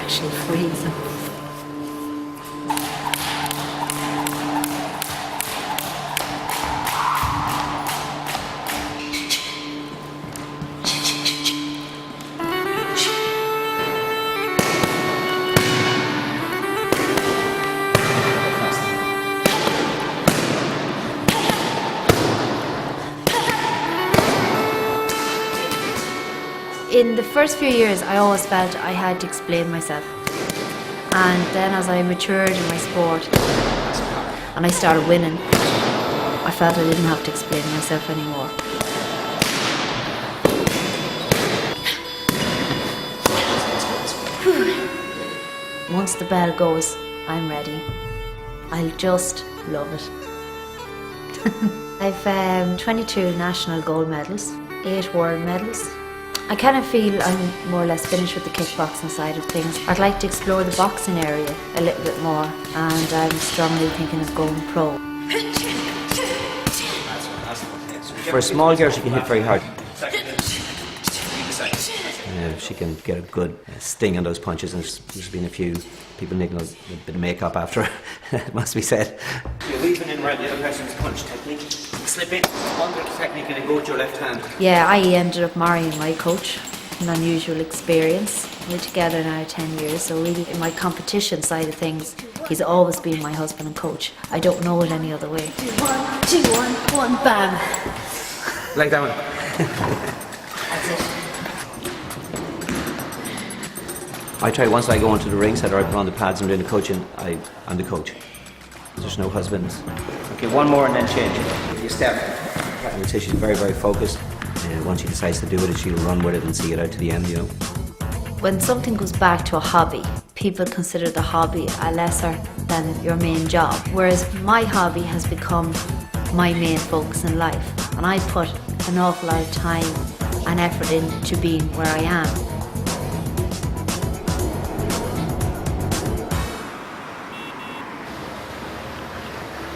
actually freezing. In the first few years, I always felt I had to explain myself. And then as I matured in my sport and I started winning, I felt I didn't have to explain myself anymore. Once the bell goes, I'm ready. I'll just love it. I've 22 national gold medals, 8 world medals. I kind of feel I'm more or less finished with the kickboxing side of things. I'd like to explore the boxing area a little bit more, and I'm strongly thinking of going pro. For a small girl, she can hit very hard. She can get a good sting on those punches, and there's been a few people nicking a bit of makeup after her, it must be said. You're weaving in right the other person's punch technique. Slip in under the technique and then go with your left hand. Yeah, I ended up marrying my coach. An unusual experience. We're together now 10 years, so really in my competition side of things, he's always been my husband and coach. I don't know it any other way. 2, 1, 2, 1, 1, bam. Like that one. That's it. I try once I go into the ring, set or I put on the pads and doing the coaching, I'm the coach. There's no husbands. Okay, one more and then change it. You step. I would say she's very, very focused. Once she decides to do it, she'll run with it and see it out to the end, you know. When something goes back to a hobby, people consider the hobby a lesser than your main job. Whereas my hobby has become my main focus in life. And I put an awful lot of time and effort into being where I am.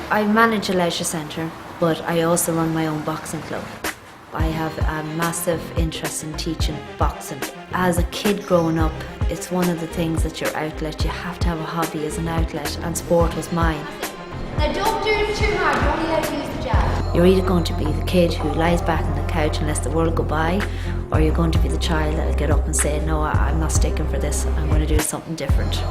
I manage a leisure centre, but I also run my own boxing club. I have a massive interest in teaching boxing. As a kid growing up, it's one of the things that's your outlet. You have to have a hobby as an outlet, and sport was mine. Now don't do it too hard, you're only allowed to use the jab. You're either going to be the kid who lies back on the couch and lets the world go by, or you're going to be the child that'll get up and say, no, I'm not sticking for this, I'm going to do something different.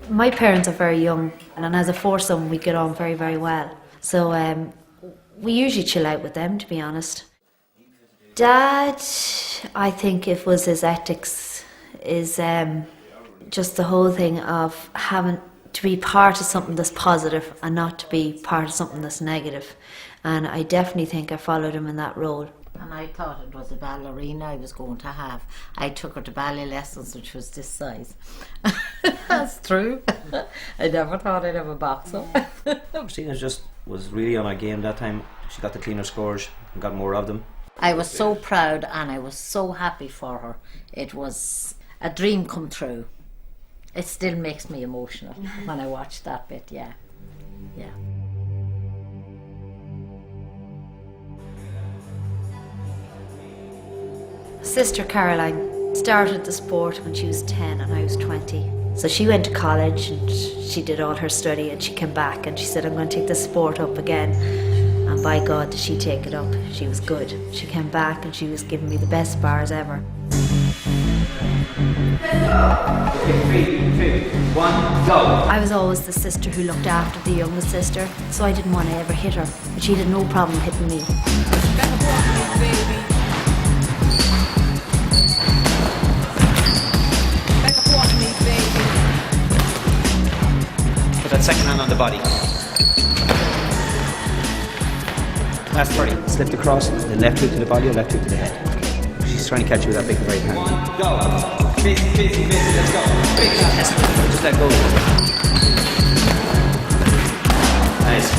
My parents are very young, and as a foursome we get on very, very well. So we usually chill out with them, to be honest. Dad, I think it was his ethics, is just the whole thing of having to be part of something that's positive and not to be part of something that's negative. And I definitely think I followed him in that role. And I thought it was a ballerina I was going to have. I took her to ballet lessons, which was this size. That's true. I never thought I'd have a boxer. Christina just was really on her game that time. She got the cleaner scores and got more of them. I was so proud and I was so happy for her. It was a dream come true. It still makes me emotional when I watch that bit, yeah. Yeah. Sister Caroline started the sport when she was 10 and I was 20. So she went to college and she did all her study and she came back and she said, I'm going to take this sport up again. And by God, did she take it up. She was good. She came back and she was giving me the best spars ever. Okay, 3, 2, 1, go. I was always the sister who looked after the youngest sister, so I didn't want to ever hit her. But she had no problem hitting me. Put that second hand on the body. Last 30. Slip the cross, the left hook to the body or left hook to the head. She's trying to catch you with that big right hand. 1, go. Busy, let's go. Big shot. Just let go. Nice.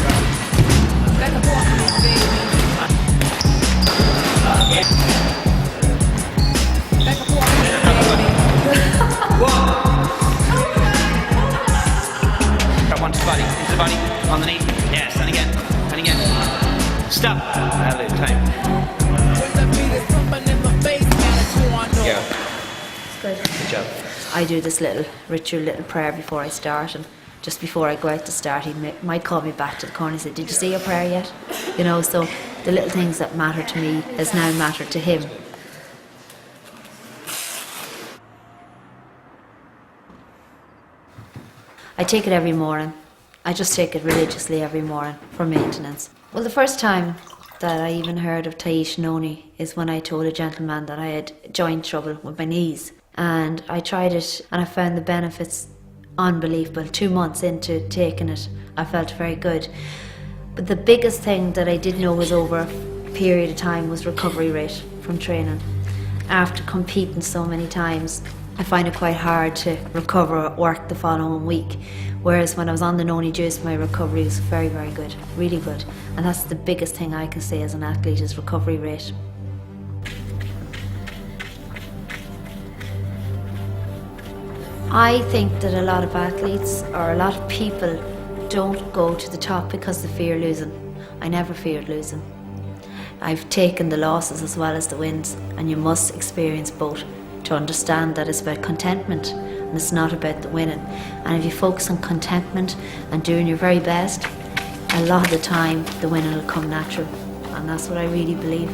One to the body, into the body, on the knee. Yes, and again. Stop. Time. Yeah, It's good. good job. I do this little ritual, little prayer before I start, and just before I go out to start, he might call me back to the corner and say, "Did you say your prayer yet?" You know, so the little things that matter to me has now mattered to him. I take it every morning. I just take it religiously every morning for maintenance. Well, the first time that I even heard of Tahitian Noni is when I told a gentleman that I had joint trouble with my knees. And I tried it and I found the benefits unbelievable. 2 months into taking it, I felt very good. But the biggest thing that I did know was over a period of time was recovery rate from training. After competing so many times, I find it quite hard to recover at work the following week. Whereas when I was on the Noni juice, my recovery was very, very good, really good. And that's the biggest thing I can say as an athlete is recovery rate. I think that a lot of athletes or a lot of people don't go to the top because they fear losing. I never feared losing. I've taken the losses as well as the wins, and you must experience both to understand that it's about contentment and it's not about the winning. And if you focus on contentment and doing your very best, a lot of the time the winning will come natural, and that's what I really believe.